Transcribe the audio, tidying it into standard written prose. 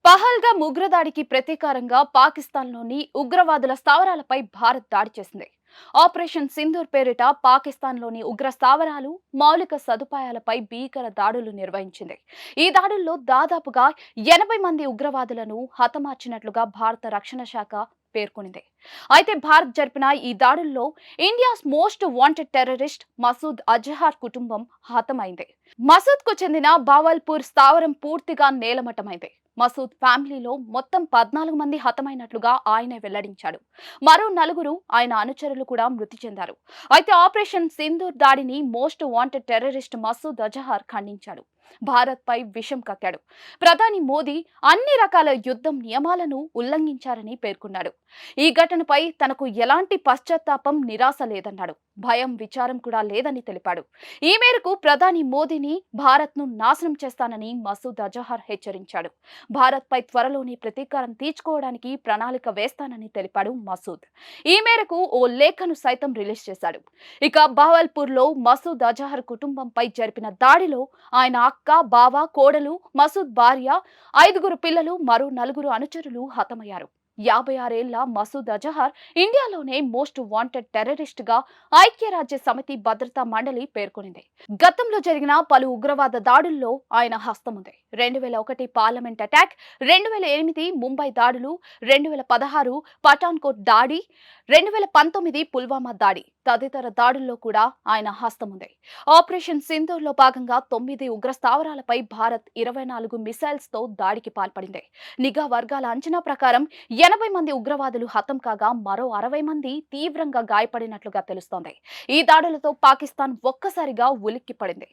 పహల్గామ్ ఉగ్రదాడికి ప్రతీకారంగా పాకిస్తాన్లోని ఉగ్రవాదుల స్థావరాలపై భారత్ దాడి చేసింది. ఆపరేషన్ సింధూర్ పేరిట పాకిస్తాన్లోని ఉగ్ర స్థావరాలు, మౌలిక సదుపాయాలపై భీకర దాడులు నిర్వహించింది. ఈ దాడుల్లో దాదాపుగా 80 మంది ఉగ్రవాదులను హతమార్చినట్లుగా భారత రక్షణ శాఖ పేర్కొంది. అయితే భారత్ జరిపిన ఈ దాడుల్లో India's most wanted terrorist Masood Azhar కుటుంబం హతమైంది. మసూద్ కు చెందిన బావల్పూర్ స్థావరం పూర్తిగా నేలమట్టమైంది. మసూద్ ఫ్యామిలీలో మొత్తం 14 మంది హతమైనట్లుగా ఆయనే వెల్లడించాడు. మరో నలుగురు ఆయన అనుచరులు కూడా మృతి చెందారు. అయితే ఆపరేషన్ సింధూర్ దాడిని most wanted terrorist Masood Azhar ఖండించాడు. భారత్ పై విషం కక్కాడు. ప్రధాని మోదీ అన్ని రకాల యుద్ధం నియమాలను ఉల్లంఘించారని పేర్కొన్నాడు. ఈ ఘటనపై తనకు ఎలాంటి పశ్చాత్తాపం, నిరాశ లేదన్నాడు. భయం, విచారం కూడా లేదని తెలిపాడు. ఈ మేరకు ప్రధాని మోదీని భారత్ను నాశనం చేస్తానని మసూద్ అజహర్ హెచ్చరించాడు. భారత్ పై త్వరలోనే ప్రతీకారం తీర్చుకోవడానికి ప్రణాళిక వేస్తానని తెలిపాడు మసూద్. ఈ మేరకు ఓ లేఖను సైతం రిలీజ్ చేశాడు. ఇక బహవల్పూర్ లో మసూద్ అజహర్ కుటుంబంపై జరిపిన దాడిలో ఆయన అక్క, బావ, కోడలు, మసూద్ భార్య, 5 పిల్లలు, మరో 4 అనుచరులు హతమయ్యారు. 56 ఏళ్ల మసూద్ అజహర్ ఇండియాలోనే మోస్ట్ వాంటెడ్ టెర్రరిస్ట్ గా ఐక్యరాజ్య సమితి భద్రతా మండలి పేర్కొంది. గతంలో జరిగిన పలు ఉగ్రవాద దాడుల్లో ఆయన హస్తముంది. 2001 పార్లమెంట్ అటాక్, 2008 ముంబై దాడులు, 2016 పఠాన్కోట్ దాడి, 2019 పుల్వామా దాడి తదితర దాడుల్లో కూడా ఆయన హస్తముంది. ఆపరేషన్ సింధూర్ లో భాగంగా 9 ఉగ్ర స్థావరాలపై భారత్ 24 మిసైల్స్ తో దాడికి పాల్పడింది. నిఘా వర్గాల అంచనా ప్రకారం 80 మంది ఉగ్రవాదులు హతం కాగా మరో 60 మంది తీవ్రంగా గాయపడినట్లుగా తెలుస్తోంది. ఈ దాడులతో పాకిస్తాన్ ఒక్కసారిగా ఉలిక్కిపడింది.